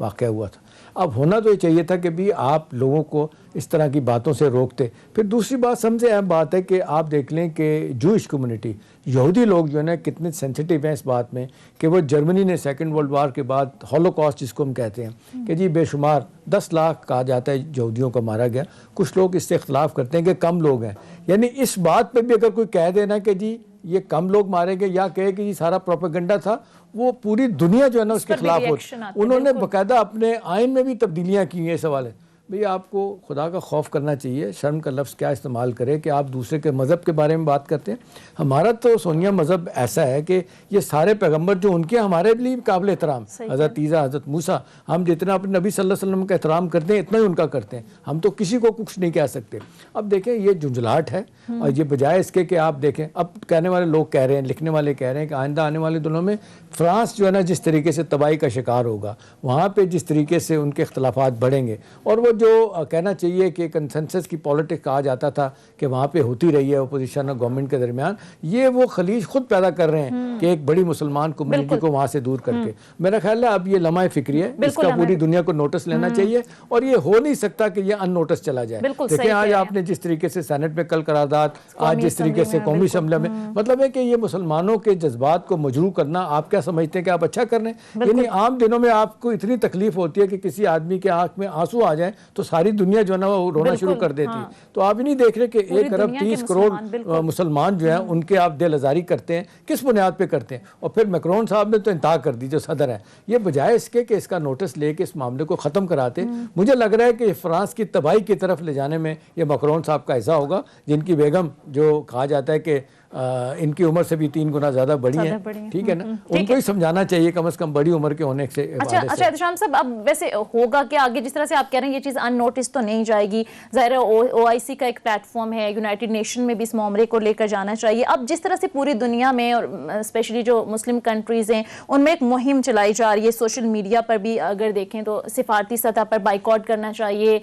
واقعہ ہوا تھا. اب ہونا تو یہ چاہیے تھا کہ بھی آپ لوگوں کو اس طرح کی باتوں سے روکتے. پھر دوسری بات سب سے اہم بات ہے کہ آپ دیکھ لیں کہ جوئش کمیونٹی, یہودی لوگ جو ہے نا کتنے سینسیٹیو ہیں اس بات میں کہ وہ جرمنی نے سیکنڈ ورلڈ وار کے بعد ہولوکاسٹ جس کو ہم کہتے ہیں کہ جی بے شمار 10 لاکھ کہا جاتا ہے یہودیوں کا مارا گیا. کچھ لوگ اس سے اختلاف کرتے ہیں کہ کم لوگ ہیں. یعنی اس بات پہ بھی اگر کوئی کہہ دے نا کہ جی یہ کم لوگ مارے گئے یا کہے کہ یہ سارا پروپیگنڈا تھا, وہ پوری دنیا جو ہے نا اس کے خلاف ہوتی. انہوں نے باقاعدہ اپنے آئین میں بھی تبدیلیاں کی ہیں اس حوالے. بھئی آپ کو خدا کا خوف کرنا چاہیے, شرم کا لفظ کیا استعمال کرے کہ آپ دوسرے کے مذہب کے بارے میں بات کرتے ہیں. ہمارا تو سونیا مذہب ایسا ہے کہ یہ سارے پیغمبر جو ان کے ہمارے لیے قابل احترام, حضرت عیسیٰ, حضرت موسیٰ, ہم جتنا اپنے نبی صلی اللہ علیہ وسلم کا احترام کرتے ہیں اتنا ہی ان کا کرتے ہیں. ہم تو کسی کو کچھ نہیں کہہ سکتے. اب دیکھیں یہ جھنجھلاہٹ ہے, اور یہ بجائے اس کے کہ آپ دیکھیں اب کہنے والے لوگ کہہ رہے ہیں, لکھنے والے کہہ رہے ہیں کہ آئندہ آنے والے دنوں میں فرانس جو ہے نا جس طریقے سے تباہی کا شکار ہوگا, وہاں پہ جس طریقے سے ان کے اختلافات بڑھیں گے, اور وہ جو کہنا چاہیے کہ کنسنسس کی پولیٹکس کہا جاتا تھا کہ وہاں پہ ہوتی رہی ہے اپوزیشن اور گورنمنٹ کے درمیان, یہ وہ خلیج خود پیدا کر رہے ہیں کہ ایک بڑی مسلمان کمیونٹی کو وہاں سے دور کر کے. میرا خیال ہے اب یہ لمحہ فکری ہے, اس کا پوری دنیا کو نوٹس لینا چاہیے, اور یہ ہو نہیں سکتا کہ یہ ان نوٹس چلا جائے. دیکھیں آج آپ نے جس طریقے سے سینٹ میں کل قرارداد, آج جس طریقے سے قومی اسمبلی میں, مطلب ہے کہ یہ مسلمانوں کے جذبات کو مجروح کرنا آپ کیا سمجھتے ہیں کہ آپ اچھا کر رہے ہیں؟ یعنی عام دنوں میں آپ کو اتنی تکلیف ہوتی ہے کہ کسی آدمی کے آنکھ میں آنسو آ جائیں تو ساری دنیا جو ہے نا وہ رونا شروع کر دیتی ہے. تو آپ ہی نہیں دیکھ رہے کہ 1 ارب 30 کروڑ مسلمان جو ہیں ان کے آپ دل آزاری کرتے ہیں, کس بنیاد پہ کرتے ہیں؟ اور پھر میکرون صاحب نے تو انتہا کر دی جو صدر ہیں, یہ بجائے اس کے کہ اس کا نوٹس لے کے اس معاملے کو ختم کراتے. مجھے لگ رہا ہے کہ فرانس کی تباہی کی طرف لے جانے میں یہ میکرون صاحب کا حصہ ہوگا, جن کی بیگم جو کہا جاتا ہے کہ ان کی عمر سے بھی 3 گنا زیادہ بڑی ہیں, ٹھیک ہے نا, ان کو ہی سمجھانا چاہیے کم از کم بڑی عمر کے ہونے سے. اچھا احتشام صاحب, اب ویسے ہوگا کہ آگے جس طرح سے آپ کہہ رہے ہیں یہ چیز ان نوٹس تو نہیں جائے گی, ظاہر ہے OIC کا ایک پلیٹ فارم ہے, یونائٹڈ نیشن میں بھی اس معاملے کو لے کر جانا چاہیے. اب جس طرح سے پوری دنیا میں اور اسپیشلی جو مسلم کنٹریز ہیں ان میں ایک مہم چلائی جا رہی ہے, سوشل میڈیا پر بھی اگر دیکھیں تو سفارتی سطح پر بائیکاٹ کرنا چاہیے,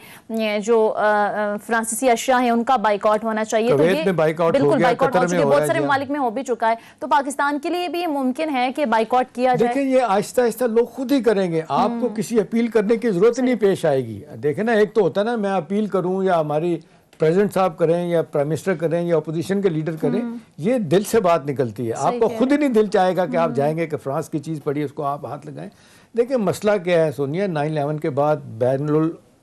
جو فرانسیسی اشیاء ہیں ان کا بائیکاٹ ہونا چاہیے. تو یہ بالکل بائیکاٹ ہو چکے, بہت سارے ممالک میں ہو بھی چکا ہے. تو پاکستان کے لیے بھی یہ ممکن ہے کہ بائیکاٹ کیا جائے؟ دیکھیں یہ آہستہ آہستہ لوگ خود ہی کریں گے, آپ کو کسی اپیل کرنے کی ضرورت نہیں پیش آئے گی. دیکھیں نا, ایک تو ہوتا ہے نا میں اپیل کروں یا ہماری پریزیڈنٹ صاحب کریں یا پرائم منسٹر کریں یا اپوزیشن کے لیڈر کریں, یہ دل سے بات نکلتی ہے. آپ کو خود ہی نہیں دل چاہے گا کہ آپ جائیں گے کہ فرانس کی چیز پڑھی اس کو آپ ہاتھ لگائیں. دیکھیں مسئلہ کیا ہے سونیا, 9/11 کے بعد بین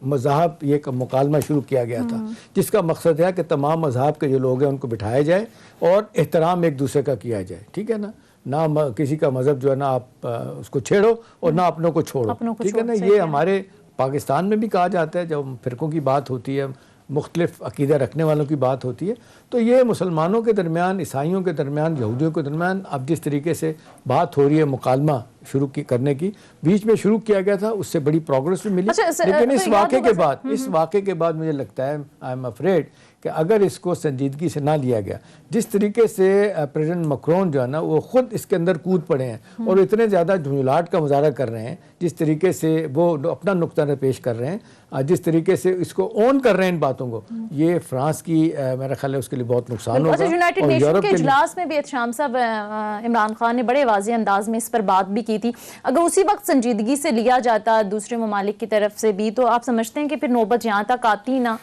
مذاہب یہ مکالمہ شروع کیا گیا تھا, جس کا مقصد ہے کہ تمام مذاہب کے جو لوگ ہیں ان کو بٹھایا جائے اور احترام ایک دوسرے کا کیا جائے, ٹھیک ہے نا, نہ کسی کا مذہب جو ہے نا آپ اس کو چھیڑو اور نہ اپنوں کو چھوڑو, ٹھیک ہے نا. یہ ہمارے پاکستان میں بھی کہا جاتا ہے, جب فرقوں کی بات ہوتی ہے, مختلف عقیدہ رکھنے والوں کی بات ہوتی ہے, تو یہ مسلمانوں کے درمیان, عیسائیوں کے درمیان, یہودیوں کے درمیان اب جس طریقے سے بات ہو رہی ہے مکالمہ شروع کرنے کی, بیچ میں شروع کیا گیا تھا, اس سے بڑی پروگرس بھی ملی. لیکن اس واقعے کے بعد مجھے لگتا ہے آئی ایم افریڈ کہ اگر اس کو سنجیدگی سے نہ لیا گیا, جس طریقے سے پریزیڈنٹ میکرون جو ہے نا وہ خود اس کے اندر کود پڑے ہیں اور اتنے زیادہ جھنجھلاہٹ کا مظاہرہ کر رہے ہیں, جس طریقے سے وہ اپنا نقطہ نظر پیش کر رہے ہیں, جس طریقے سے اس کو اون کر رہے ہیں ان باتوں کو, یہ فرانس کی میرا خیال ہے اس کے لیے بہت نقصان ہوگا. یونائٹڈ نیشن کے اجلاس میں بھی احتشام صاحب عمران خان نے بڑے واضح انداز میں اس پر بات بھی کی تھی. اگر اسی وقت سنجیدگی سے لیا جاتا دوسرے ممالک کی طرف سے بھی, تو آپ سمجھتے ہیں کہ پھر نوبت یہاں تک آتی نہ؟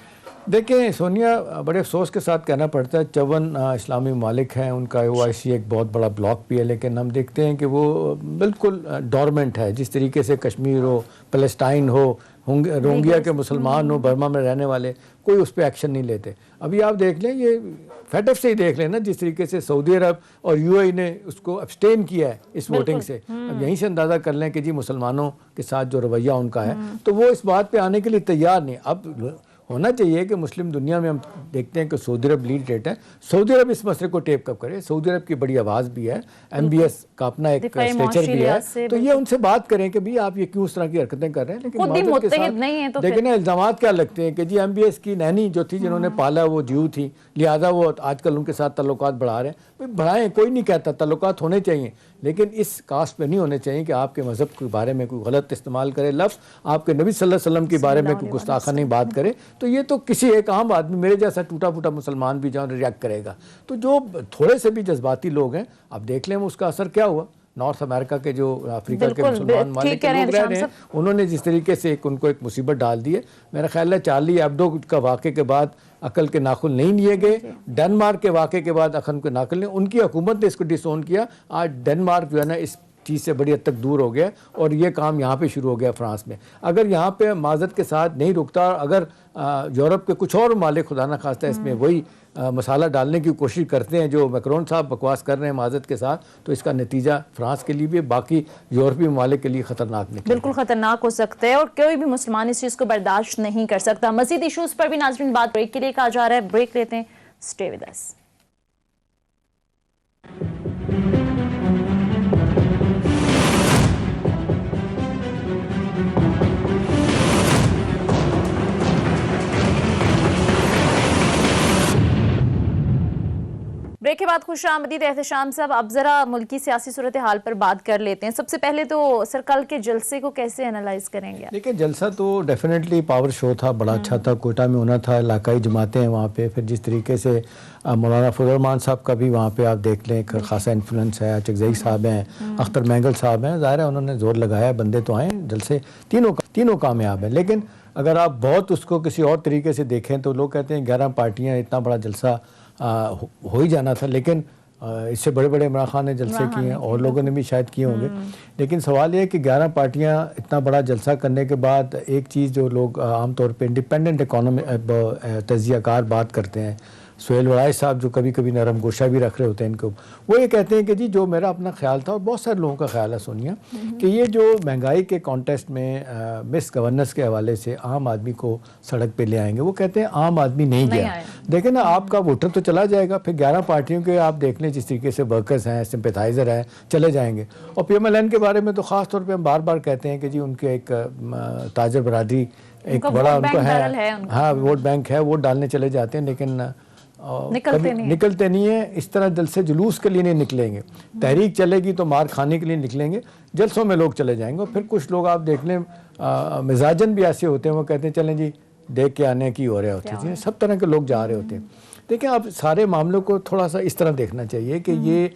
دیکھیں سونیا, بڑے افسوس کے ساتھ کہنا پڑتا ہے 54 اسلامی ممالک ہیں, ان کا OIC ایک بہت بڑا بلاک بھی ہے, لیکن ہم دیکھتے ہیں کہ وہ بالکل ڈورمنٹ ہے. جس طریقے سے کشمیر ہو, فلسطین ہو, روہنگیا کے مسلمان ہو, برما میں رہنے والے, کوئی اس پہ ایکشن نہیں لیتے. ابھی آپ دیکھ لیں, یہ فیٹف سے ہی دیکھ لیں نا, جس طریقے سے سعودی عرب اور UAE نے اس کو ابسٹین کیا ہے اس ووٹنگ سے. اب یہیں سے اندازہ کر لیں کہ جی مسلمانوں کے ساتھ جو رویہ ان کا ہے, تو وہ اس بات پہ آنے کے لیے تیار نہیں. اب ہونا چاہیے کہ مسلم دنیا میں ہم دیکھتے ہیں کہ سعودی عرب لیڈ ریٹ ہے, سعودی عرب اس مسئلے کو ٹیک اپ کرے. سعودی عرب کی بڑی آواز بھی ہے, MBS کا اپنا ایک اسٹیچر بھی ہے, تو یہ ان سے بات کریں کہ بھی آپ یہ کیوں اس طرح کی حرکتیں کر رہے ہیں. لیکن دیکھیں نا الزامات کیا لگتے ہیں کہ جی MBS کی نینی جو تھی جنہوں نے پالا وہ جیو تھی, لہٰذا وہ آج کل ان کے ساتھ تعلقات بڑھا رہے ہیں. بڑھائیں, کوئی نہیں کہتا, تعلقات ہونے چاہیے, لیکن اس کاسٹ پہ نہیں ہونے چاہیے کہ آپ کے مذہب کے بارے میں کوئی غلط استعمال کرے لفظ, آپ کے نبی صلی اللہ علیہ وسلم کے بارے میں کوئی گستاخانہ بات کرے. تو یہ تو کسی ایک عام آدمی میرے جیسا ٹوٹا پھوٹا مسلمان بھی جاؤ ریاکٹ کرے گا. تو جو تھوڑے سے بھی جذباتی لوگ ہیں, آپ دیکھ لیں اس کا اثر کیا ہوا. نارتھ امریکہ کے جو افریقہ کے بالکل، مسلمان ٹھیک ممالک کے کہہ رہے ہیں لوگ رہ شام رہے ہیں، صاحب۔ انہوں نے جس طریقے سے ان کو ایک مصیبت ڈال دی ہے، میرا خیال ہے چارلی ایبڈو کا واقعے کے بعد عقل کے ناخن نہیں لیے گئے، ڈنمارک کے واقعے کے بعد عقل کے ناخن لیے، ان کی حکومت نے اس کو ڈس اون کیا. آج ڈنمارک جو ہے نا اس چیز سے بڑی حد تک دور ہو گیا اور یہ کام یہاں پہ شروع ہو گیا فرانس میں. اگر یہاں پہ معذرت کے ساتھ نہیں رکتا، اگر یورپ کے کچھ اور ممالک خدا نہ خواستہ اس میں وہی مسالہ ڈالنے کی کوشش کرتے ہیں جو میکرون صاحب بکواس کر رہے ہیں معذرت کے ساتھ، تو اس کا نتیجہ فرانس کے لیے بھی باقی یورپی ممالک کے لیے خطرناک نکلے. بالکل خطرناک ہو سکتا ہے اور کوئی بھی مسلمان اس چیز کو برداشت نہیں کر سکتا. مزید ایشوز پر بھی ناظرین بات بریک کے لیے کہا جا رہا ہے، بریک لیتے ہیں. Stay with us. بریک کے بعد خوش آمدید احتشام صاحب. اب ذرا ملکی سیاسی صورتحال پر بات کر لیتے ہیں. سب سے پہلے تو سر کل کے جلسے کو کیسے انالائز کریں گے؟ دیکھیں جلسہ تو ڈیفینیٹلی پاور شو تھا، بڑا اچھا تھا. کوئٹہ میں ہونا تھا، علاقائی جماعتیں ہیں وہاں پہ. پھر جس طریقے سے مولانا فضل الرحمان صاحب کا بھی وہاں پہ آپ دیکھ لیں خاصا انفلوئنس ہے. چکزئی صاحب ہیں، اختر مینگل صاحب ہیں. ظاہر ہے انہوں نے زور لگایا، بندے تو آئیں. جلسے تینوں کامیاب ہیں. لیکن اگر آپ بہت اس کو کسی اور طریقے سے دیکھیں تو لوگ کہتے ہیں 11 پارٹیاں، اتنا بڑا جلسہ ہو ہی جانا تھا. لیکن اس سے بڑے بڑے عمران خان نے جلسے کیے ہیں اور لوگوں نے بھی شاید کیے ہوں گے. لیکن سوال یہ ہے کہ 11 پارٹیاں اتنا بڑا جلسہ کرنے کے بعد ایک چیز جو لوگ عام طور پہ انڈیپینڈنٹ اکانومی تجزیہ کار بات کرتے ہیں، سہیل وڑائے صاحب جو کبھی کبھی نرم گوشہ بھی رکھ رہے ہوتے ہیں ان کو، وہ یہ کہتے ہیں کہ جی جو میرا اپنا خیال تھا اور بہت سارے لوگوں کا خیال ہے سونیا، کہ یہ جو مہنگائی کے کانٹیسٹ میں مس گورننس کے حوالے سے عام آدمی کو سڑک پہ لے آئیں گے. وہ کہتے ہیں عام آدمی نہیں گیا. دیکھیں نا، آپ کا ووٹر تو چلا جائے گا. پھر 11 پارٹیوں کے آپ دیکھ لیں جس طریقے سے ورکرز ہیں، سمپیتھائزر ہیں، چلے جائیں گے. اور پی ایم ایل این کے بارے میں تو خاص طور پہ ہم بار بار کہتے ہیں کہ جی ان کے ایک تاجر برادری ایک بڑا ان کو ہے، ہاں ووٹ بینک ہے، ووٹ ڈالنے چلے جاتے ہیں لیکن نکلتے نہیں ہیں. اس طرح جلسے جلوس کے لیے نہیں نکلیں گے. تحریک چلے گی تو مار کھانے کے لیے نکلیں گے. جلسوں میں لوگ چلے جائیں گے. اور پھر کچھ لوگ آپ دیکھ لیں مزاجن بھی ایسے ہوتے ہیں، وہ کہتے ہیں چلیں جی دیکھ کے آنے کی ہو رہے ہوتے ہیں. سب طرح کے لوگ جا رہے ہوتے ہیں. دیکھیں آپ سارے معاملوں کو تھوڑا سا اس طرح دیکھنا چاہیے کہ یہ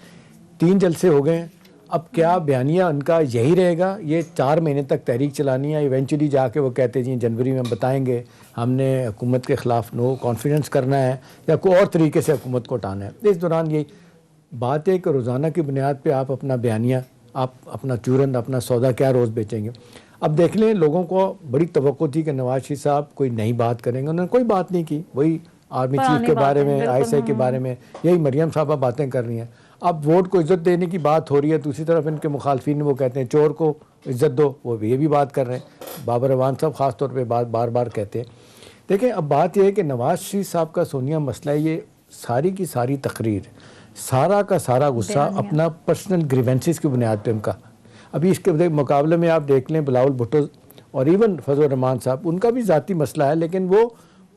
3 جلسے ہو گئے ہیں. اب کیا بیانیہ ان کا یہی رہے گا؟ یہ 4 مہینے تک تحریک چلانی ہے، ایونچولی جا کے وہ کہتے ہیں جی جنوری میں ہم بتائیں گے ہم نے حکومت کے خلاف نو کانفیڈنس کرنا ہے یا کوئی اور طریقے سے حکومت کو اٹھانا ہے. اس دوران یہ بات ہے کہ روزانہ کی بنیاد پہ آپ اپنا بیانیہ، آپ اپنا چورن، اپنا سودا کیا روز بیچیں گے. اب دیکھ لیں لوگوں کو بڑی توقع تھی کہ نواز شریف صاحب کوئی نئی بات کریں گے. انہوں نے کوئی بات نہیں کی. وہی آرمی چیف کے بارے میں، آئی ایس آئی کے بارے میں، یہی مریم صاحبہ باتیں کر رہی ہیں. اب ووٹ کو عزت دینے کی بات ہو رہی ہے. دوسری طرف ان کے مخالفین وہ کہتے ہیں چور کو عزت دو، وہ یہ بھی بات کر رہے ہیں. بابر اعوان صاحب خاص طور پہ بار بار کہتے ہیں. دیکھیں اب بات یہ ہے کہ نواز شریف صاحب کا سونیا مسئلہ ہے، یہ ساری کی ساری تقریر، سارا کا سارا غصہ اپنا پرسنل گریونسز کی بنیاد پہ ان کا. ابھی اس کے مقابلے میں آپ دیکھ لیں بلاول بھٹو اور ایون فضل الرحمان صاحب، ان کا بھی ذاتی مسئلہ ہے لیکن وہ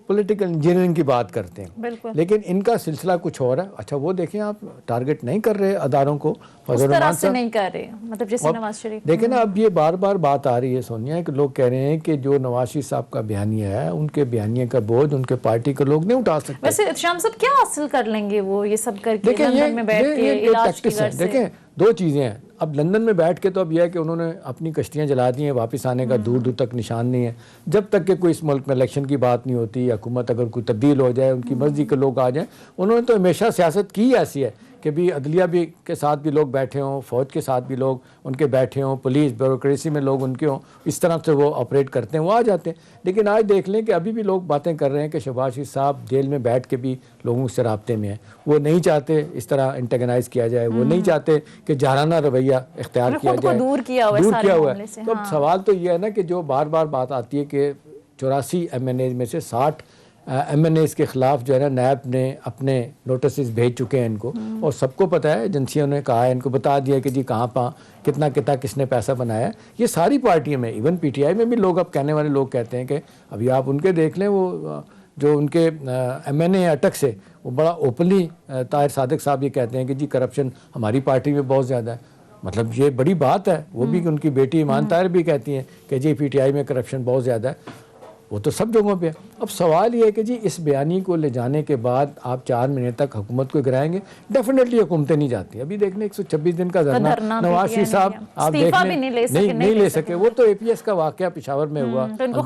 پولیٹیکل انجینئرنگ کی بات کرتے ہیں. لیکن ان کا سلسلہ کچھ اور ہے. اچھا وہ دیکھیں آپ ٹارگٹ نہیں کر رہے اداروں کو، اس طرح سے نہیں کر رہے، مطلب جیسے نواز شریف. دیکھیں نا اب یہ بار بار بات آ رہی ہے سونیا کہ لوگ کہہ رہے ہیں کہ جو نواز شریف صاحب کا بیانیہ ہے ان کے بیانیے کا بوجھ ان کے پارٹی کے لوگ نہیں اٹھا سکتے. ویسے شام صاحب کیا حاصل کر لیں گے وہ یہ سب کر کے لندن میں بیٹھ کے علاج کی غرض سے؟ دیکھیں 2 چیزیں ہیں. اب لندن میں بیٹھ کے تو اب یہ ہے کہ انہوں نے اپنی کشتیاں جلا دی ہیں، واپس آنے کا دور دور تک نشان نہیں ہے. جب تک کہ کوئی اس ملک میں الیکشن کی بات نہیں ہوتی، حکومت اگر کوئی تبدیل ہو جائے، ان کی مرضی کے لوگ آ جائیں. انہوں نے تو ہمیشہ سیاست کی ایسی ہے کہ بھی عدلیہ بھی کے ساتھ بھی لوگ بیٹھے ہوں، فوج کے ساتھ بھی لوگ ان کے بیٹھے ہوں، پولیس بیوروکریسی میں لوگ ان کے ہوں، اس طرح سے وہ آپریٹ کرتے ہیں، وہ آ جاتے ہیں. لیکن آج دیکھ لیں کہ ابھی بھی لوگ باتیں کر رہے ہیں کہ شہباز شریف صاحب جیل میں بیٹھ کے بھی لوگوں سے رابطے میں ہیں. وہ نہیں چاہتے اس طرح انٹیگنائز کیا جائے، وہ نہیں چاہتے کہ جارانہ رویہ اختیار کیا جائے، دور کیا ہوا ہے. تو سوال تو یہ ہے نا کہ جو بار بار بات آتی ہے کہ 84 ایم این اے میں سے 60 ایم این ایز کے خلاف جو ہے نا نیب نے اپنے نوٹسز بھیج چکے ہیں ان کو، اور سب کو پتہ ہے، ایجنسیوں نے کہا ہے، ان کو بتا دیا کہ جی کہاں کتنا کس نے پیسہ بنایا ہے. یہ ساری پارٹیوں میں، ایون پی ٹی آئی میں بھی لوگ اب کہنے والے لوگ کہتے ہیں کہ ابھی آپ ان کے دیکھ لیں، وہ جو ان کے ایم این اے اٹک سے وہ بڑا اوپنلی طاہر صادق صاحب یہ کہتے ہیں کہ جی کرپشن ہماری پارٹی میں بہت زیادہ ہے. مطلب یہ بڑی بات ہے. وہ بھی ان کی بیٹی ایمان طاہر بھی کہتی ہیں کہ جی پی ٹی آئی میں کرپشن بہت زیادہ ہے. وہ تو سب جگہوں پہ ہے. اب سوال یہ ہے کہ جی اس بیانی کو لے جانے کے بعد آپ 4 مہینے تک حکومت کو گرائیں گے؟ ڈیفینیٹلی حکومتیں نہیں جاتی. ابھی دیکھ لیں 126 دن کا دھرنا نواز شریف صاحب آپ دیکھ لیں نہیں لے سکے. وہ تو APS کا واقعہ پشاور میں ہوا, ان کو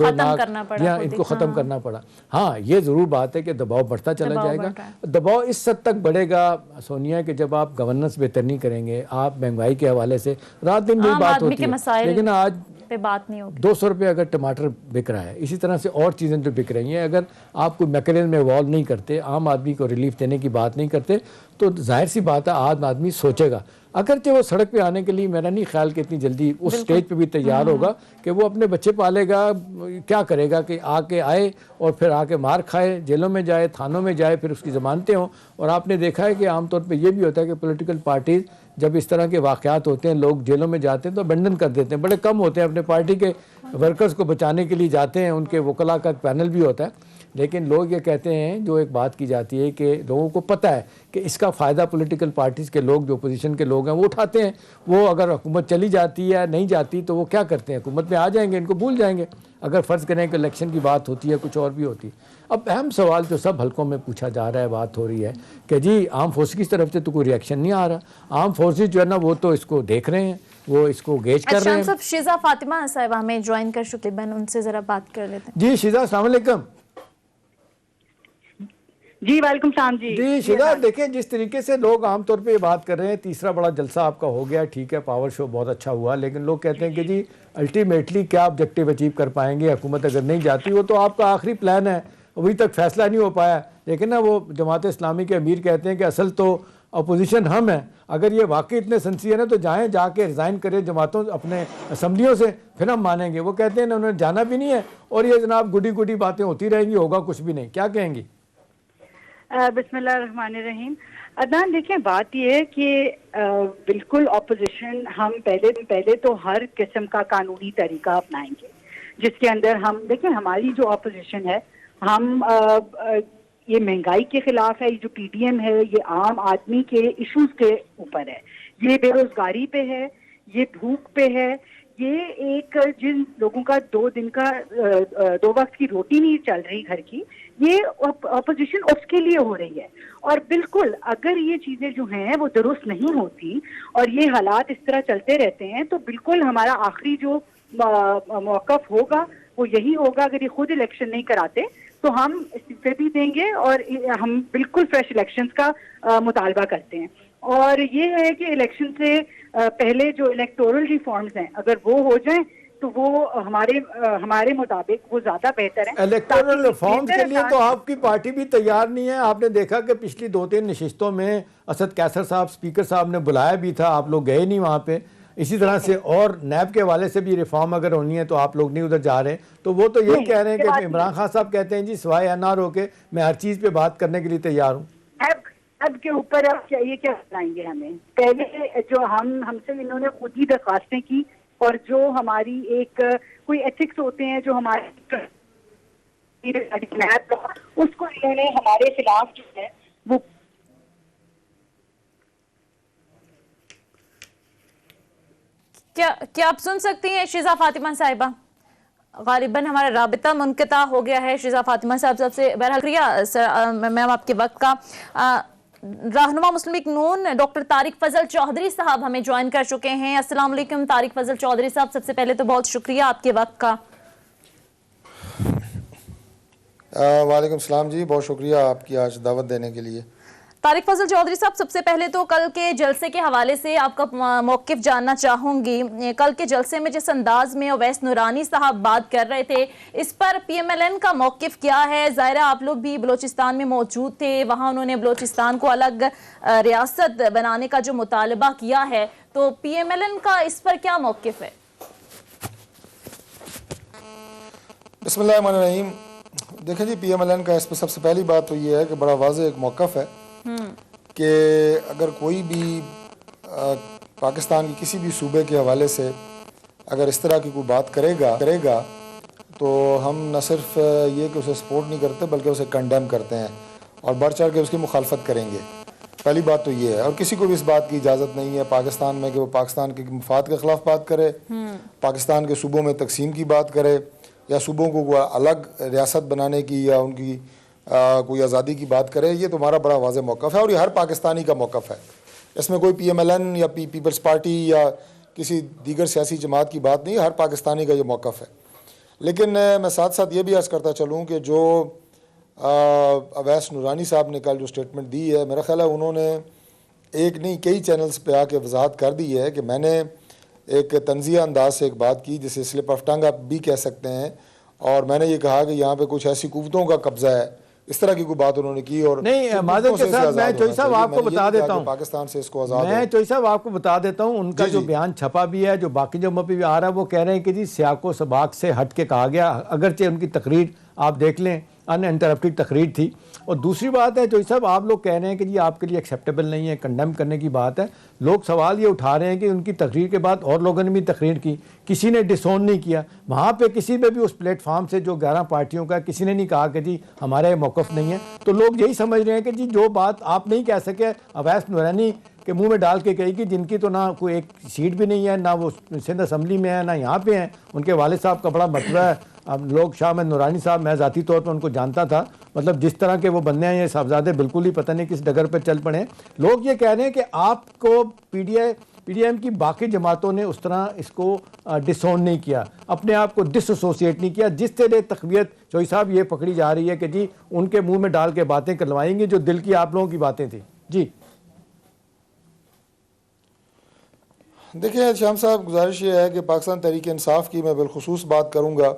ختم کرنا پڑا. ہاں یہ ضرور بات ہے کہ دباؤ بڑھتا چلا جائے گا. دباؤ اس حد تک بڑھے گا سونیا کہ جب آپ گورننس بہتر نہیں کریں گے, آپ مہنگائی کے حوالے سے رات دن بھی بات ہوتی ہے, لیکن آج بات نہیں ہوگی. 200 روپے اگر ٹماٹر بک رہا ہے, اسی طرح سے اور چیزیں جو بک رہی ہیں, اگر آپ کوئی میکینزم میں ایوالو نہیں کرتے, عام آدمی کو ریلیف دینے کی بات نہیں کرتے, تو ظاہر سی بات ہے عام آدمی سوچے گا. اگرچہ وہ سڑک پہ آنے کے لیے میرا نہیں خیال کہ اتنی جلدی اس سٹیج پہ بھی تیار ہوگا کہ وہ اپنے بچے پالے گا. کیا کرے گا کہ آئے اور پھر آ کے مار کھائے, جیلوں میں جائے, تھانوں میں جائے, پھر اس کی ضمانتیں ہوں. اور آپ نے دیکھا ہے کہ عام طور پہ یہ بھی ہوتا ہے کہ پولیٹیکل پارٹیز جب اس طرح کے واقعات ہوتے ہیں, لوگ جیلوں میں جاتے ہیں تو ابنڈن کر دیتے ہیں. بڑے کم ہوتے ہیں اپنے پارٹی کے ورکرز کو بچانے کے لیے جاتے ہیں, ان کے وکلاء کا پینل بھی ہوتا ہے. لیکن لوگ یہ کہتے ہیں, جو ایک بات کی جاتی ہے کہ لوگوں کو پتہ ہے کہ اس کا فائدہ پولیٹیکل پارٹیز کے لوگ, جو اپوزیشن کے لوگ ہیں, وہ اٹھاتے ہیں. وہ اگر حکومت چلی جاتی ہے نہیں جاتی تو وہ کیا کرتے ہیں, حکومت میں آ جائیں گے, ان کو بھول جائیں گے. اگر فرض کریں کہ الیکشن کی بات ہوتی ہے, کچھ اور بھی ہوتی ہے. اب اہم سوال جو سب حلقوں میں پوچھا جا رہا ہے, بات ہو رہی ہے کہ جی عام فورس کی طرف سے تو کوئی ریئیکشن نہیں آ رہا. عام فورسز جو ہے نا وہ تو اس کو دیکھ رہے ہیں, وہ اس کو گیج کر رہے ہیں. شیزا فاطمہ صاحبہ ہمیں جوائن کر چکے, بہن ان سے ذرا بات کر لیتے ہیں. جی شیزا السلام علیکم. جی وعلیکم السلام. جی شیزا دیکھیں, جس طریقے سے لوگ عام طور پہ یہ بات کر رہے ہیں, تیسرا بڑا جلسہ آپ کا ہو گیا, ٹھیک ہے, پاور شو بہت اچھا ہوا, لیکن لوگ کہتے ہیں کہ جی الٹیمیٹلی کیا آبجیکٹیو اچیو کر پائیں گے, حکومت اگر نہیں جاتی, وہ تو آپ کا آخری پلان ہے, ابھی تک فیصلہ نہیں ہو پایا. لیکن نا وہ جماعت اسلامی کے امیر کہتے ہیں کہ اصل تو اپوزیشن ہم ہیں, اگر یہ واقعی اتنے سنسیئر ہیں تو جا کے ریزائن کرے جماعتوں اپنے اسمبلیوں سے, پھر ہم مانیں گے. وہ کہتے ہیں انہوں نے جانا بھی نہیں ہے, اور یہ جناب گڈی باتیں ہوتی رہیں گی, ہوگا کچھ بھی نہیں. کیا کہیں گی؟ بسم اللہ الرحمن الرحیم. عدنان دیکھیں, بات یہ ہے کہ بالکل اپوزیشن ہم پہلے تو ہر قسم کا قانونی طریقہ اپنائیں گے, جس کے اندر ہم دیکھیں ہماری جو اپوزیشن ہے, ہم یہ مہنگائی کے خلاف ہے, یہ جو PDM ہے یہ عام آدمی کے ایشوز کے اوپر ہے, یہ بے روزگاری پہ ہے, یہ بھوک پہ ہے, یہ ایک جن لوگوں کا 2 وقت کی روٹی نہیں چل رہی گھر کی, یہ اپوزیشن اس کے لیے ہو رہی ہے. اور بالکل اگر یہ چیزیں جو ہیں وہ درست نہیں ہوتی اور یہ حالات اس طرح چلتے رہتے ہیں, تو بالکل ہمارا آخری جو موقف ہوگا وہ یہی ہوگا. اگر یہ خود الیکشن نہیں کراتے تو ہم استعفے بھی دیں گے, اور ہم بالکل فریش الیکشنز کا مطالبہ کرتے ہیں. اور یہ ہے کہ الیکشن سے پہلے جو الیکٹورل ریفارمز ہیں اگر وہ ہو جائیں تو وہ ہمارے مطابق وہ زیادہ بہتر ہیں. الیکٹورل ریفارمز کے لیے تو آپ کی پارٹی بھی تیار نہیں ہے. آپ نے دیکھا کہ پچھلی 2-3 نشستوں میں اسد قیصر صاحب اسپیکر صاحب نے بلایا بھی تھا, آپ لوگ گئے نہیں وہاں پہ. اسی طرح سے اور نیب کے حوالے سے بھی ریفارم اگر ہونی ہے تو آپ لوگ نہیں ادھر جا رہے. تو وہ تو یہ کہہ رہے ہیں کہ عمران خان صاحب کہتے ہیں جی سوائے NRO کے میں ہر چیز پہ بات کرنے کے لیے تیار ہوں. اب کے اوپر اب یہ کیا بتائیں گے ہمیں؟ پہلے جو ہم سے انہوں نے خود ہی درخواستیں کی, اور جو ہماری ایک کوئی ایتھکس ہوتے ہیں جو ہمارے اس کو انہوں نے ہمارے خلاف جو ہے وہ کیا آپ سن سکتی ہیں شیزا فاطمہ صاحبہ؟ غالباً ہمارا رابطہ منقطع ہو گیا ہے شیزا فاطمہ صاحب سب سے. بہرحال شکریہ میم آپ کے وقت کا. رہنما مسلم لیگ نون ڈاکٹر طارق فضل چودھری صاحب ہمیں جوائن کر چکے ہیں. السلام علیکم طارق فضل چودھری صاحب, سب سے پہلے تو بہت شکریہ آپ کے وقت کا. وعلیکم السلام جی, بہت شکریہ آپ کی آج دعوت دینے کے لیے. طارق فضل چودھری صاحب, سب سے پہلے تو کل کے جلسے کے حوالے سے آپ کا موقف جاننا چاہوں گی. کل کے جلسے میں جس انداز میں اویس نورانی صاحب بات کر رہے تھے, اس پر PMLN کا موقف کیا ہے؟ ظاہرہ آپ لوگ بھی بلوچستان میں موجود تھے, وہاں انہوں نے بلوچستان کو الگ ریاست بنانے کا جو مطالبہ کیا ہے, تو PMLN کا اس پر کیا موقف ہے؟ بسم اللہ الرحمن الرحیم. دیکھیں جی, PMLN کا اس پہ سب سے پہلی بات تو یہ ہے کہ بڑا واضح ایک موقف ہے کہ اگر کوئی بھی پاکستان کی کسی بھی صوبے کے حوالے سے اگر اس طرح کی کوئی بات کرے گا تو ہم نہ صرف یہ کہ اسے سپورٹ نہیں کرتے بلکہ اسے کنڈیم کرتے ہیں اور بڑھ چڑھ کے اس کی مخالفت کریں گے. پہلی بات تو یہ ہے. اور کسی کو بھی اس بات کی اجازت نہیں ہے پاکستان میں کہ وہ پاکستان کے مفاد کے خلاف بات کرے, پاکستان کے صوبوں میں تقسیم کی بات کرے, یا صوبوں کو کوئی الگ ریاست بنانے کی یا ان کی کوئی آزادی کی بات کرے، یہ تو ہمارا بڑا واضح موقف ہے اور یہ ہر پاکستانی کا موقف ہے. اس میں کوئی PMLN یا پیپلز پارٹی یا کسی دیگر سیاسی جماعت کی بات نہیں، ہر پاکستانی کا یہ موقف ہے. لیکن میں ساتھ ساتھ یہ بھی عرض کرتا چلوں کہ جو اویس نورانی صاحب نے کل جو اسٹیٹمنٹ دی ہے، میرا خیال ہے انہوں نے ایک نہیں کئی چینلز پہ آ کے وضاحت کر دی ہے کہ میں نے ایک تنزیہ انداز سے ایک بات کی جسے سلپ آف ٹنگ آپ بھی کہہ سکتے ہیں، اور میں نے یہ کہا کہ یہاں پہ کچھ ایسی قوتوں کا قبضہ ہے، اس طرح کی کوئی بات انہوں نے کی. اور نہیں معذرت کے ساتھ میں چوئی صاحب آپ کو بتا دیتا ہوں، پاکستان سے اس کو آزاد میں چوئی صاحب آپ کو بتا دیتا ہوں، ان کا جو بیان چھپا بھی ہے، جو باقی جمعہ پہ بھی آ رہا ہے، وہ کہہ رہے ہیں کہ جی سیاق و سباق سے ہٹ کے کہا گیا، اگرچہ ان کی تقریر آپ دیکھ لیں ان انٹرپٹڈ تقریر تھی. اور دوسری بات ہے چوئی صاحب، آپ لوگ کہہ رہے ہیں کہ جی آپ کے لیے ایکسیپٹیبل نہیں ہے، کنڈیم کرنے کی بات ہے. لوگ سوال یہ اٹھا رہے ہیں کہ ان کی تقریر کے بعد اور لوگوں نے بھی تقریر کی، کسی نے ڈسون نہیں کیا وہاں پہ، کسی پہ بھی اس پلیٹ فارم سے جو 11 پارٹیوں کا کسی نے نہیں کہا کہ جی ہمارا یہ موقف نہیں ہے. تو لوگ یہی سمجھ رہے ہیں کہ جی جو بات آپ نہیں کہہ سکے اویس نورانی کے منہ میں ڈال کے کہی کہ جن کی تو نہ کوئی ایک سیٹ بھی نہیں ہے، نہ وہ سندھ اسمبلی میں ہے، نہ یہاں پہ ہیں، ان کے والد صاحب کا بڑا مرتبہ ہے. اب لوگ شاہ احمد نورانی صاحب، میں ذاتی طور پر ان کو جانتا تھا، مطلب جس طرح کے وہ بندے ہیں، یہ صاحبزادے بالکل ہی پتہ نہیں کس ڈگر پہ چل پڑے. لوگ یہ کہہ رہے ہیں کہ آپ کو پی ڈی ایم کی باقی جماعتوں نے اس طرح اس کو ڈسون نہیں کیا، اپنے آپ کو ڈس ایسوسیٹ نہیں کیا، جس طرح تقویت چوئی صاحب یہ پکڑی جا رہی ہے کہ جی ان کے منہ میں ڈال کے باتیں کروائیں گی جو دل کی آپ لوگوں کی باتیں تھیں. جی دیکھیں شام صاحب، گزارش یہ ہے کہ پاکستان تحریک انصاف کی میں بالخصوص بات کروں گا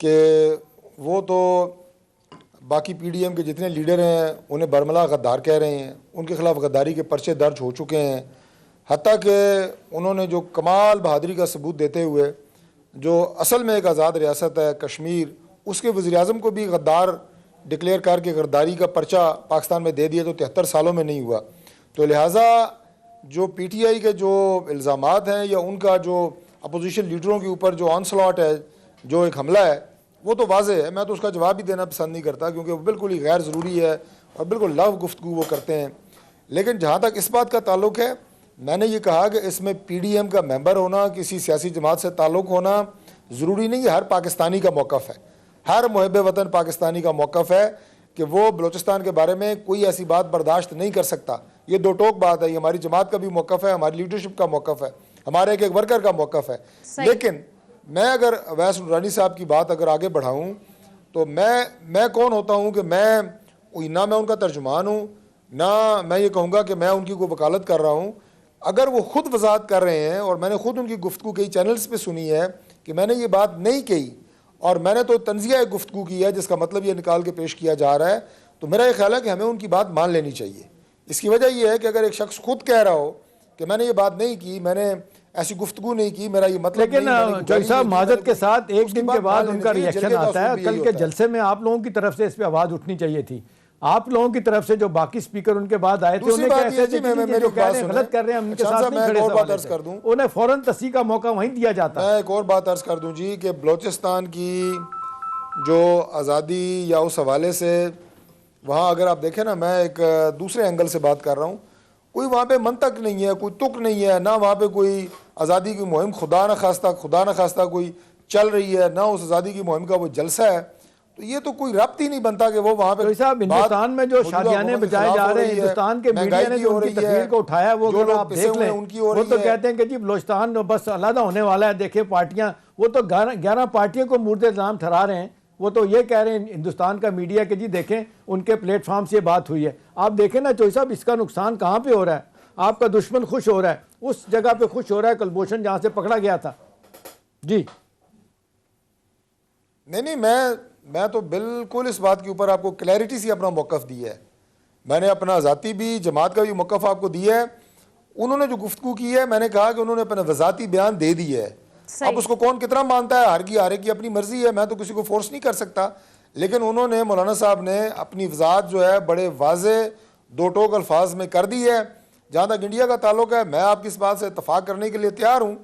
کہ وہ تو باقی PDM کے جتنے لیڈر ہیں انہیں برملا غدار کہہ رہے ہیں، ان کے خلاف غداری کے پرچے درج ہو چکے ہیں، حتیٰ کہ انہوں نے جو کمال بہادری کا ثبوت دیتے ہوئے جو اصل میں ایک آزاد ریاست ہے کشمیر، اس کے وزیر اعظم کو بھی غدار ڈکلیئر کر کے غداری کا پرچہ پاکستان میں دے دیا، جو 73 سالوں میں نہیں ہوا. تو لہٰذا جو PTI کے جو الزامات ہیں یا ان کا جو اپوزیشن لیڈروں کے اوپر جو آنسلاٹ ہے، جو ایک حملہ ہے، وہ تو واضح ہے. میں تو اس کا جواب بھی دینا پسند نہیں کرتا کیونکہ وہ بالکل ہی غیر ضروری ہے اور بالکل لغو گفتگو وہ کرتے ہیں. لیکن جہاں تک اس بات کا تعلق ہے، میں نے یہ کہا کہ اس میں PDM کا ممبر ہونا، کسی سیاسی جماعت سے تعلق ہونا ضروری نہیں ہے. ہر پاکستانی کا موقف ہے، ہر محب وطن پاکستانی کا موقف ہے کہ وہ بلوچستان کے بارے میں کوئی ایسی بات برداشت نہیں کر سکتا. یہ دو ٹوک بات ہے، یہ ہماری جماعت کا بھی موقف ہے، ہماری لیڈرشپ کا موقف ہے، ہمارے ایک ورکر کا موقف ہے. لیکن میں اگر اویس نورانی صاحب کی بات اگر آگے بڑھاؤں تو میں کون ہوتا ہوں کہ نہ میں ان کا ترجمان ہوں، نہ میں یہ کہوں گا کہ میں ان کی کوئی وکالت کر رہا ہوں. اگر وہ خود وضاحت کر رہے ہیں اور میں نے خود ان کی گفتگو کئی چینلز پہ سنی ہے کہ میں نے یہ بات نہیں کہی اور میں نے تو تنزیہ ایک گفتگو کی ہے جس کا مطلب یہ نکال کے پیش کیا جا رہا ہے، تو میرا یہ خیال ہے کہ ہمیں ان کی بات مان لینی چاہیے. اس کی وجہ یہ ہے کہ اگر ایک شخص خود کہہ رہا ہو کہ میں نے یہ بات نہیں کی، میں نے ایسی گفتگو نہیں کی، میرا یہ مطلب لیکن چوئی صاحب معذرت کے ساتھ ایک دن کے بعد ان کا ریئیکشن آتا ہے. کل کے جلسے میں آپ لوگوں کی طرف سے اس پہ آواز اٹھنی چاہیے تھی. آپ لوگوں کی طرف سے جو باقی سپیکر ان کے بعد آئے تھے انہیں کہتے تھے کہ جو کہہ رہے ہیں غلط کر رہے ہیں، ہم ان کے ساتھ نہیں کھڑے سوالے سے، انہیں فوراً تصحیح کا موقع وہیں دیا جاتا. میں ایک اور بات عرض کر دوں جی کہ بلوچستان کی جو آزادی یا اس حوالے سے وہاں اگر آپ دیکھیں نا، میں ایک دوسرے اینگل سے بات کر رہا ہوں. کوئی وہاں پہ منطق نہیں ہے، کوئی تک نہیں ہے، نہ وہاں پہ کوئی آزادی کی مہم خدا نہ خواستہ کوئی چل رہی ہے، نہ اس آزادی کی مہم کا وہ جلسہ ہے. تو یہ تو کوئی ربط ہی نہیں بنتا کہ وہ وہاں پہ ہندوستان میں جو شادیانے بجائے جا رہے ہیں، ہندوستان کے میڈیا نے جو ان کی تقریر کو اٹھایا وہ اگر آپ دیکھ لیں، وہ تو کہتے ہیں کہ جی بلوچستان بس علیحدہ ہونے والا ہے. دیکھیں پارٹیاں، وہ تو 11 پارٹیوں کو مورد الزام ٹھہرا رہے ہیں. وہ تو یہ کہہ رہے ہیں ہندوستان کا میڈیا کہ جی دیکھیں ان کے پلیٹ فارم سے یہ بات ہوئی ہے. آپ دیکھیں نا چوئی صاحب، اس کا نقصان کہاں پہ ہو رہا ہے؟ آپ کا دشمن خوش ہو رہا ہے، اس جگہ پہ خوش ہو رہا ہے کلبھوشن جہاں سے پکڑا گیا تھا. جی نہیں، میں تو بالکل اس بات کے اوپر آپ کو کلیئرٹی سے اپنا موقف دیا ہے. میں نے اپنا ذاتی بھی جماعت کا بھی موقف آپ کو دیا ہے. انہوں نے جو گفتگو کی ہے، میں نے کہا کہ انہوں نے اپنا وذاتی بیان دے دی ہے. اب اس کو کون کتنا مانتا ہے، ہر کی اپنی مرضی ہے، میں تو کسی کو فورس نہیں کر سکتا. لیکن انہوں نے، مولانا صاحب نے اپنی وضاحت جو ہے بڑے واضح دو ٹوک الفاظ میں کر دی ہے. جہاں تک انڈیا کا تعلق ہے، میں آپ کی اس بات سے اتفاق کرنے کے لیے تیار ہوں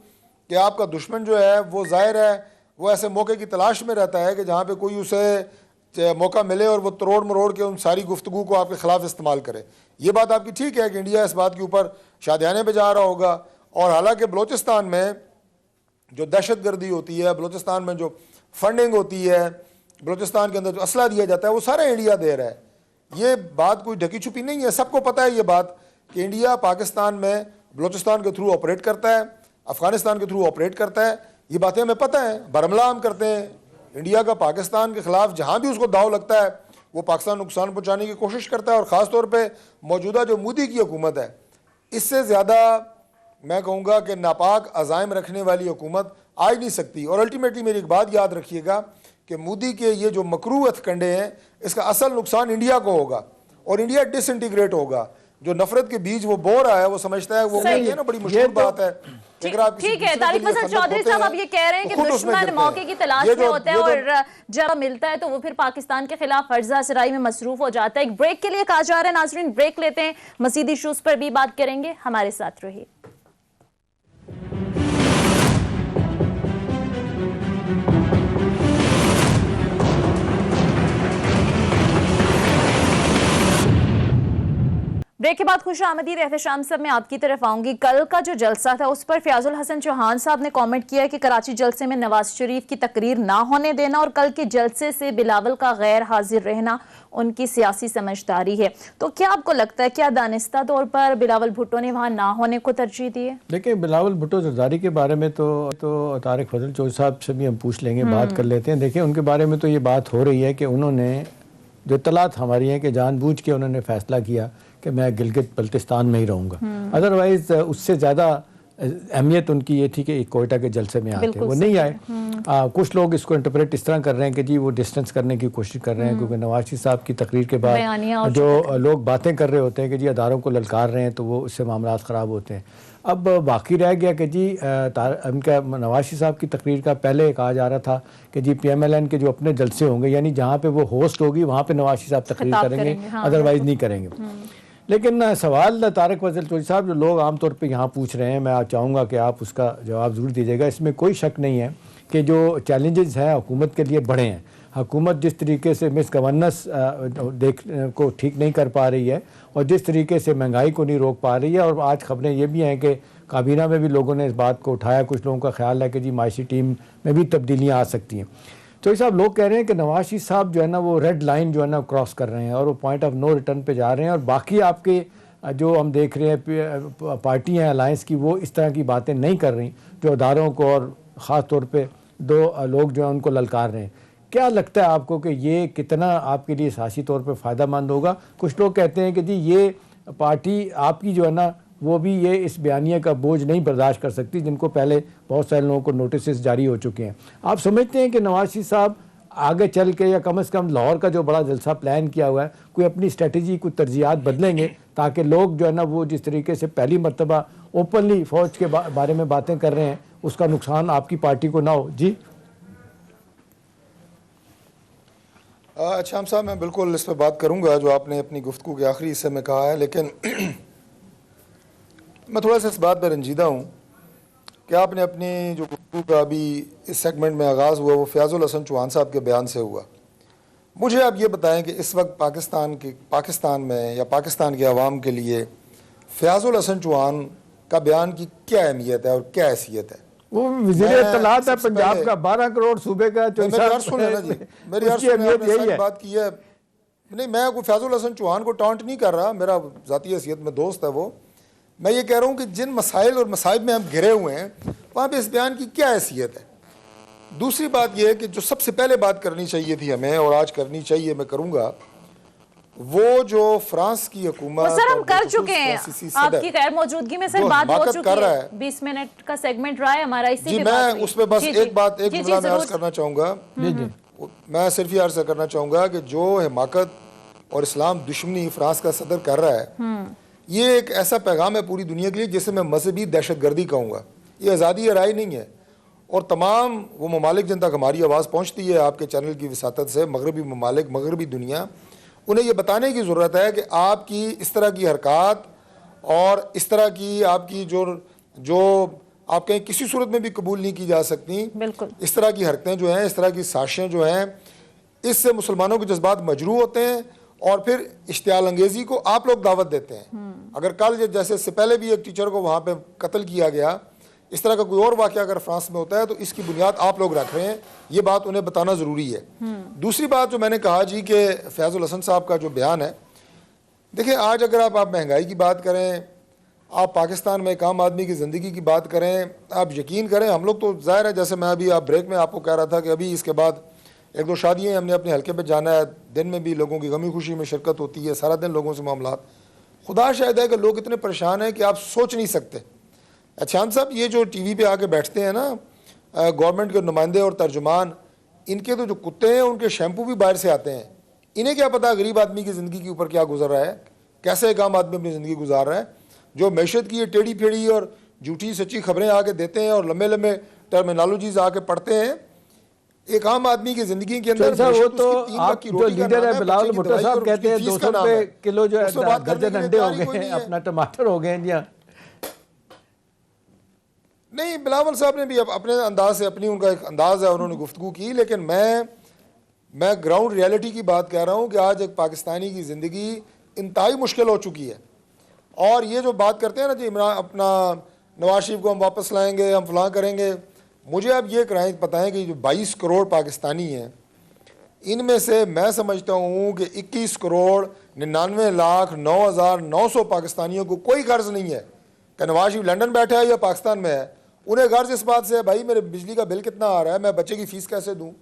کہ آپ کا دشمن جو ہے وہ ظاہر ہے وہ ایسے موقع کی تلاش میں رہتا ہے کہ جہاں پہ کوئی اسے موقع ملے اور وہ تروڑ مروڑ کے ان ساری گفتگو کو آپ کے خلاف استعمال کرے. یہ بات آپ کی ٹھیک ہے کہ انڈیا اس بات کے اوپر شادیانے پہ جا رہا ہوگا. اور حالانکہ بلوچستان میں جو دہشت گردی ہوتی ہے، بلوچستان میں جو فنڈنگ ہوتی ہے, بلوچستان کے اندر جو اسلحہ دیا جاتا ہے وہ سارا انڈیا دے رہا ہے. یہ بات کوئی ڈھکی چھپی نہیں ہے, سب کو پتہ ہے یہ بات کہ انڈیا پاکستان میں بلوچستان کے تھرو آپریٹ کرتا ہے, افغانستان کے تھرو آپریٹ کرتا ہے. یہ باتیں ہمیں پتہ ہیں, برملا ہم کرتے ہیں. انڈیا کا پاکستان کے خلاف جہاں بھی اس کو داؤ لگتا ہے وہ پاکستان نقصان پہنچانے کی کوشش کرتا ہے, اور خاص طور پہ موجودہ جو مودی کی حکومت ہے اس سے زیادہ میں کہوں گا کہ ناپاک عزائم رکھنے والی حکومت آ ہی نہیں سکتی. اور الٹیمیٹلی میری ایک بات یاد رکھیے گا کہ مودی کے یہ جو مکروہ ہتھ کنڈے ہیں اس کا اصل نقصان انڈیا کو ہوگا, اور انڈیا ڈس انٹیگریٹ ہوگا. جو نفرت کے بیج وہ بو رہا ہے وہ سمجھتا ہے وہ یہ نا بڑی مشہور بات ہے. ٹھیک ہے طارق فضل چودھری صاحب, اب یہ کہہ رہے ہیں کہ دشمن موقع کی تلاش میں ہوتا ہے اور جب ملتا ہے تو وہ پھر پاکستان کے خلاف فرضہ سرائی میں مصروف ہو جاتا ہے. ایک بریک کے لیے کہا جا رہا ہے, ناظرین بریک لیتے ہیں, مزید ایشوز پر بھی بات کریں گے, ہمارے ساتھ رہیے. بریک کے بعد خوش آمدید احتشام صاحب, میں آپ کی طرف آؤں گی. کل کا جو جلسہ تھا اس پر فیاض الحسن چوہان صاحب نے کامنٹ کیا کہ کراچی جلسے میں نواز شریف کی تقریر نہ ہونے دینا اور کل کے جلسے سے بلاول کا غیر حاضر رہنا ان کی سیاسی سمجھداری ہے. تو کیا آپ کو لگتا ہے کیا دانستہ طور پر بلاول بھٹو نے وہاں نہ ہونے کو ترجیح دی ہے؟ دیکھیں بلاول بھٹو زرداری کے بارے میں تو طارق فضل چودھری صاحب سے بھی ہم پوچھ لیں گے, بات کر لیتے ہیں. دیکھیں ان کے بارے میں تو یہ بات ہو رہی ہے کہ انہوں نے جو اطلاعات ہماری ہیں کہ جان بوجھ کے انہوں نے فیصلہ کیا کہ میں گلگت بلتستان میں ہی رہوں گا. ادروائز اس سے زیادہ اہمیت ان کی یہ تھی کہ کوئٹہ کے جلسے میں آتے, وہ نہیں آئے. کچھ لوگ اس کو انٹرپریٹ اس طرح کر رہے ہیں کہ جی وہ ڈسٹنس کرنے کی کوشش کر رہے ہیں, کیونکہ نواز شریف صاحب کی تقریر کے بعد جو لوگ باتیں کر رہے ہوتے ہیں کہ جی اداروں کو للکار رہے ہیں تو وہ اس سے معاملات خراب ہوتے ہیں. اب باقی رہ گیا کہ جی ان کا نواز شریف صاحب کی تقریر کا پہلے کہا جا رہا تھا کہ جی پی ایم ایل این کے جو اپنے جلسے ہوں گے, یعنی جہاں پہ وہ ہوسٹ ہوگی وہاں پہ نواز شریف صاحب تقریر کریں گے, ادروائز نہیں کریں گے. لیکن سوال طارق فضل چودھری صاحب جو لوگ عام طور پہ یہاں پوچھ رہے ہیں, میں چاہوں گا کہ آپ اس کا جواب ضرور دیجیے گا. اس میں کوئی شک نہیں ہے کہ جو چیلنجز ہیں حکومت کے لیے بڑے ہیں. حکومت جس طریقے سے مس گورننس کو ٹھیک نہیں کر پا رہی ہے اور جس طریقے سے مہنگائی کو نہیں روک پا رہی ہے, اور آج خبریں یہ بھی ہیں کہ کابینہ میں بھی لوگوں نے اس بات کو اٹھایا, کچھ لوگوں کا خیال ہے کہ جی معاشی ٹیم میں بھی تبدیلیاں آ سکتی ہیں. تو صاحب لوگ کہہ رہے ہیں کہ نواز شریف صاحب جو ہے نا وہ ریڈ لائن جو ہے نا کراس کر رہے ہیں اور وہ پوائنٹ آف نو ریٹرن پہ جا رہے ہیں, اور باقی آپ کے جو ہم دیکھ رہے ہیں پارٹیاں ہیں الائنس کی وہ اس طرح کی باتیں نہیں کر رہی جو اداروں کو اور خاص طور پہ دو لوگ جو ہیں ان کو للکار رہے ہیں. کیا لگتا ہے آپ کو کہ یہ کتنا آپ کے لیے سیاسی طور پہ فائدہ مند ہوگا؟ کچھ لوگ کہتے ہیں کہ جی یہ پارٹی آپ کی جو ہے نا وہ بھی یہ اس بیانیے کا بوجھ نہیں برداشت کر سکتی جن کو پہلے بہت سارے لوگوں کو نوٹسز جاری ہو چکے ہیں. آپ سمجھتے ہیں کہ نواز شریف صاحب آگے چل کے یا کم از کم لاہور کا جو بڑا جلسہ پلان کیا ہوا ہے کوئی اپنی اسٹریٹجی کوئی ترجیحات بدلیں گے تاکہ لوگ جو ہے نا وہ جس طریقے سے پہلی مرتبہ اوپنلی فوج کے بارے میں باتیں کر رہے ہیں اس کا نقصان آپ کی پارٹی کو نہ ہو؟ جی اچھا ہم صاحب میں بالکل اس پہ بات کروں گا جو آپ نے اپنی گفتگو کے آخری حصے میں کہا ہے, لیکن میں تھوڑا سا اس بات پہ رنجیدہ ہوں کہ آپ نے اپنی جو گفتگو کا ابھی اس سیگمنٹ میں آغاز ہوا وہ فیاض الحسن چوہان صاحب کے بیان سے ہوا. مجھے آپ یہ بتائیں کہ اس وقت پاکستان میں یا پاکستان کے عوام کے لیے فیاض الحسن چوہان کا بیان کی کیا اہمیت ہے اور کیا حیثیت ہے؟ وہ وزیر اطلاعات ہے پنجاب کا, 12 کروڑ صوبے کا. میری عرض سنیں نا جی, میری عرض سنیں, آپ نے ساری بات کی ہے. نہیں میں کوئی فیاض الحسن چوہان کو ٹانٹ نہیں کر رہا, میرا ذاتی حیثیت میں دوست ہے وہ. میں یہ کہہ رہا ہوں کہ جن مسائل اور مصائب میں ہم گھرے ہوئے ہیں وہاں پہ اس بیان کی کیا حیثیت ہے. دوسری بات یہ ہے کہ جو سب سے پہلے بات کرنی چاہیے تھی ہمیں اور آج کرنی چاہیے, میں کروں گا, وہ جو فرانس کی حکومت سر ہم کر چکے ہیں آپ کی غیر موجودگی میں سر بات ہو چکی ہے, 20 منٹ کا سیگمنٹ رہا ہے ہمارا, اسی جی میں اس پہ بس ایک جملہ میں عرض کرنا چاہوں گا. میں صرف یہ عرض کرنا چاہوں گا کہ جو حماقت اور اسلام دشمنی فرانس کا صدر کر رہا ہے یہ ایک ایسا پیغام ہے پوری دنیا کے لیے جسے میں مذہبی دہشت گردی کہوں گا. یہ آزادی رائے نہیں ہے, اور تمام وہ ممالک جن تک ہماری آواز پہنچتی ہے آپ کے چینل کی وساطت سے, مغربی ممالک, مغربی دنیا, انہیں یہ بتانے کی ضرورت ہے کہ آپ کی اس طرح کی حرکات اور اس طرح کی آپ کی جو آپ کہیں کسی صورت میں بھی قبول نہیں کی جا سکتی, اس طرح کی حرکتیں جو ہیں, اس طرح کی سازشیں جو ہیں, اس سے مسلمانوں کے جذبات مجروح ہوتے ہیں اور پھر اشتعال انگیزی کو آپ لوگ دعوت دیتے ہیں. اگر کل جیسے سے پہلے بھی ایک ٹیچر کو وہاں پہ قتل کیا گیا, اس طرح کا کوئی اور واقعہ اگر فرانس میں ہوتا ہے تو اس کی بنیاد آپ لوگ رکھ رہے ہیں، یہ بات انہیں بتانا ضروری ہے۔ دوسری بات جو میں نے کہا جی کہ فیاض الحسن صاحب کا جو بیان ہے، دیکھیں آج اگر آپ مہنگائی کی بات کریں، آپ پاکستان میں ایک عام آدمی کی زندگی کی بات کریں، آپ یقین کریں ہم لوگ تو ظاہر ہے، جیسے میں ابھی بریک میں آپ کو کہہ رہا تھا کہ ابھی اس کے بعد ایک دو شادیاں ہم نے اپنے حلقے پہ جانا ہے، دن میں بھی لوگوں کی غمی خوشی میں شرکت ہوتی ہے، سارا دن لوگوں سے معاملات، خدا شاہد ہے کہ لوگ اتنے پریشان ہیں کہ آپ سوچ نہیں سکتے۔ اچھان صاحب یہ جو ٹی وی پہ آ کے بیٹھتے ہیں نا گورنمنٹ کے نمائندے اور ترجمان، ان کے تو جو کتے ہیں ان کے شیمپو بھی باہر سے آتے ہیں، انہیں کیا پتا غریب آدمی کی زندگی کے اوپر کیا گزر رہا ہے، کیسے ایک عام آدمی اپنی زندگی گزار رہا ہے، جو معیشت کی یہ ٹیڑھی پھیڑی اور جھوٹی سچی خبریں آ کے دیتے ہیں اور لمبے لمبے ٹرمینالوجیز آ کے پڑھتے ہیں، ایک عام آدمی کی زندگی کے اندر وہ تو آپ جو لیڈر ہے بلاول بھٹو صاحب کہتے ہیں 200 روپے کلو جو ہے درجن انڈے ہو گئے ہیں، اپنا ٹماٹر ہو گئے ہیں جی۔ نہیں، بلاول صاحب نے بھی اپنے انداز سے اپنی ان کا ایک انداز ہے، انہوں نے گفتگو کی، لیکن میں گراؤنڈ ریالٹی کی بات کہہ رہا ہوں کہ آج ایک پاکستانی کی زندگی انتہائی مشکل ہو چکی ہے۔ اور یہ جو بات کرتے ہیں نا جی عمران اپنا نواز شریف کو ہم واپس لائیں گے، ہم فلاں کریں گے، مجھے اب یہ بتائیں کہ جو 22 کروڑ پاکستانی ہیں، ان میں سے میں سمجھتا ہوں کہ 21 کروڑ 99,09,900 پاکستانیوں کو کوئی غرض نہیں ہے کہ نواز شریف لندن بیٹھا ہے یا پاکستان میں ہے، انہیں غرض اس بات سے ہے بھائی میرے بجلی کا بل کتنا آ رہا ہے، میں بچے کی فیس کیسے دوں،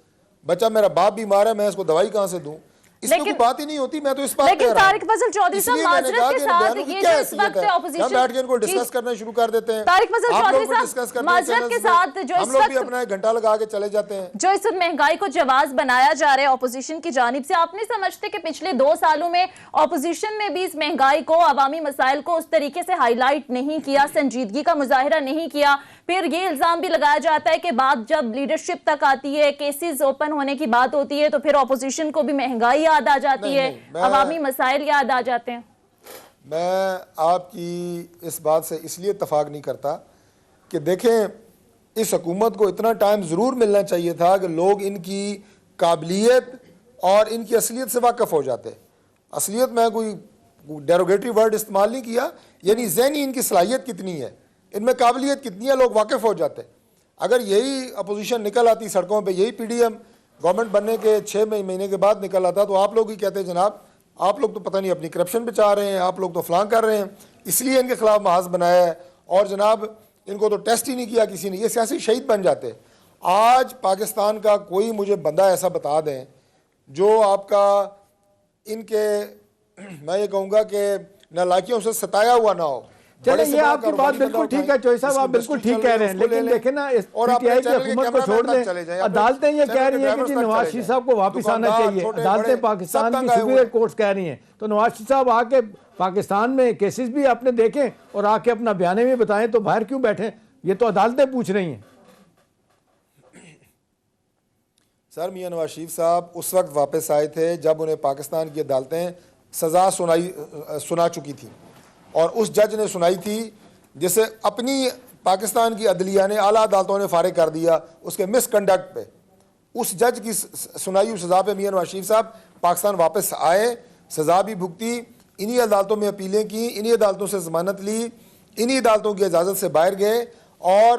بچہ میرا باپ بیمار ہے میں اس کو دوائی کہاں سے دوں، اس میں کوئی بات ہی نہیں ہوتی۔ میں تو اس بات لیکن طارق فضل چودھری صاحب معذرت کے ساتھ یہ جو اس وقت اپوزیشن بیٹھ کے ان کو ڈسکس کرنا شروع کر دیتے ہیں، طارق فضل چودھری صاحب معذرت کے ساتھ جو ہم لوگ بھی اپنا ایک گھنٹہ لگا کے چلے جاتے ہیں، جو اس وقت مہنگائی کو جواز بنایا جا رہا ہے اپوزیشن کی جانب سے، آپ نہیں سمجھتے کہ پچھلے 2 سالوں میں اپوزیشن نے بھی اس مہنگائی کو، عوامی مسائل کو اس طریقے سے ہائی لائٹ نہیں کیا، سنجیدگی کا مظاہرہ نہیں کیا؟ پھر یہ الزام بھی لگایا جاتا ہے کہ بات جب لیڈرشپ تک آتی ہے، کیسز اوپن ہونے کی بات ہوتی ہے تو پھر اپوزیشن کو بھی مہنگائی یاد آ جاتی ہے، عوامی مسائل یاد آ جاتے ہیں۔ میں آپ کی اس بات سے اس لیے اتفاق نہیں کرتا کہ دیکھیں اس حکومت کو اتنا ٹائم ضرور ملنا چاہیے تھا کہ لوگ ان کی قابلیت اور ان کی اصلیت سے واقف ہو جاتے۔ اصلیت میں کوئی ڈیروگیٹری ورڈ استعمال نہیں کیا، یعنی ذہنی ان کی صلاحیت کتنی ہے، ان میں قابلیت کتنی ہے، لوگ واقف ہو جاتے۔ اگر یہی اپوزیشن نکل آتی سڑکوں پہ، یہی پی ڈی ایم گورنمنٹ بننے کے 6 مہینے کے بعد نکل آتا تو آپ لوگ ہی کہتے جناب آپ لوگ تو پتہ نہیں اپنی کرپشن پہ چاہ رہے ہیں، آپ لوگ تو فلاں کر رہے ہیں، اس لیے ان کے خلاف محاذ بنایا ہے، اور جناب ان کو تو ٹیسٹ ہی نہیں کیا کسی نے، یہ سیاسی شہید بن جاتے۔ آج پاکستان کا کوئی مجھے بندہ ایسا بتا دیں جو آپ کا ان کے میں یہ کہوں گا کہ نالائکیوں سے ستایا ہوا نہ ہو۔ چلیں یہ آپ کی بات بالکل ٹھیک ہے چوہدری صاحب، آپ بالکل ٹھیک کہہ رہے ہیں، لیکن دیکھیں نا پی ٹی آئی کی حکومت کو چھوڑ دیں، عدالتیں یہ کہہ رہی ہیں کہ جی نواز شریف صاحب کو واپس آنا چاہیے، عدالتیں پاکستان کی سپیریئر کورٹس کہہ رہی ہیں، تو نواز شریف صاحب آ کے پاکستان میں کیسز بھی آپ نے دیکھیں اور آ کے اپنا بیانے بھی بتائیں، تو باہر کیوں بیٹھیں؟ یہ تو عدالتیں پوچھ رہی ہیں۔ سر میاں نواز شریف صاحب اس وقت واپس آئے تھے جب انہیں پاکستان کی عدالتیں سزا سنا چکی تھی، اور اس جج نے سنائی تھی جسے اپنی پاکستان کی عدلیہ نے اعلیٰ عدالتوں نے فارغ کر دیا اس کے مس کنڈکٹ پہ، اس جج کی سنائی ہوئی سزا پہ میاں نواز شریف صاحب پاکستان واپس آئے، سزا بھی بھگتی، انہی عدالتوں میں اپیلیں کی، انہی عدالتوں سے ضمانت لی، انہی عدالتوں کی اجازت سے باہر گئے، اور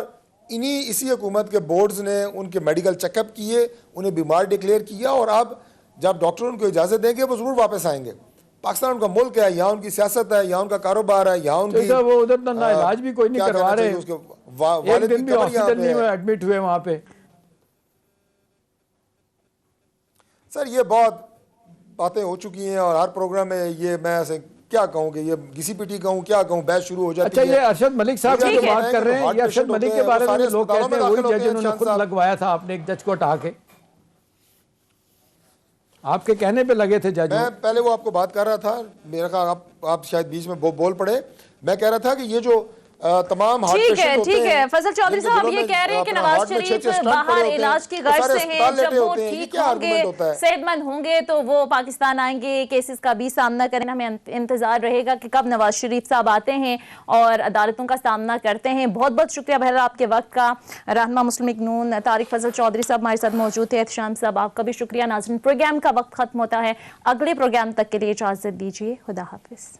اسی حکومت کے بورڈز نے ان کے میڈیکل چیک اپ کیے، انہیں بیمار ڈکلیئر کیا، اور اب جب ڈاکٹر ان کو اجازت دیں گے وہ ضرور واپس آئیں گے۔ پاکستان ان کا ملک ہے، یہاں ان کی سیاست ہے، یہاں ان کا کاروبار ہے، یہاں ان کی وہ ادھر نہ علاج بھی کوئی نہیں کروا رہے، ایک دن بھی ہاسپٹل نہیں ہوئے ایڈمٹ ہوئے وہاں پہ۔ سر یہ بہت باتیں ہو چکی ہیں اور ہر پروگرام میں یہ میں ایسے کیا کہوں کہ یہ گھسی پٹی کہوں کیا کہوں، بحث شروع ہو جاتی ہے۔ اچھا یہ ارشد ملک صاحب کی جو بات کر رہے ہیں، یہ ارشد ملک کے بارے میں لوگ کہتے ہیں وہی جج انہوں نے خود لگوایا تھا، آپ نے ایک جج کو ہٹا کے، آپ کے کہنے پہ لگے تھے جج۔ میں پہلے وہ آپ کو بات کر رہا تھا، میرا کہا آپ شاید بیچ میں بول پڑے، میں کہہ رہا تھا کہ یہ جو تمام ہارٹ پیشنٹ ہوتے ہیں، ٹھیک ہے فضل چودھری صاحب یہ کہہ رہے ہیں کہ نواز شریف باہر علاج کی غرض سے ہیں، جب وہ ٹھیک ہوں گے، صحت مند ہوں گے تو وہ پاکستان آئیں گے، کیسز کا بھی سامنا کریں۔ ہمیں انتظار رہے گا کہ کب نواز شریف صاحب آتے ہیں اور عدالتوں کا سامنا کرتے ہیں۔ بہت بہت شکریہ بہرحال آپ کے وقت کا۔ رہنما مسلم لیگ نون طارق فضل چودھری صاحب ہمارے ساتھ موجود تھے۔ احتشام صاحب آپ کا بھی شکریہ۔ ناظرین پروگرام کا وقت ختم ہوتا ہے، اگلے پروگرام تک کے لیے اجازت دیجیے، خدا حافظ۔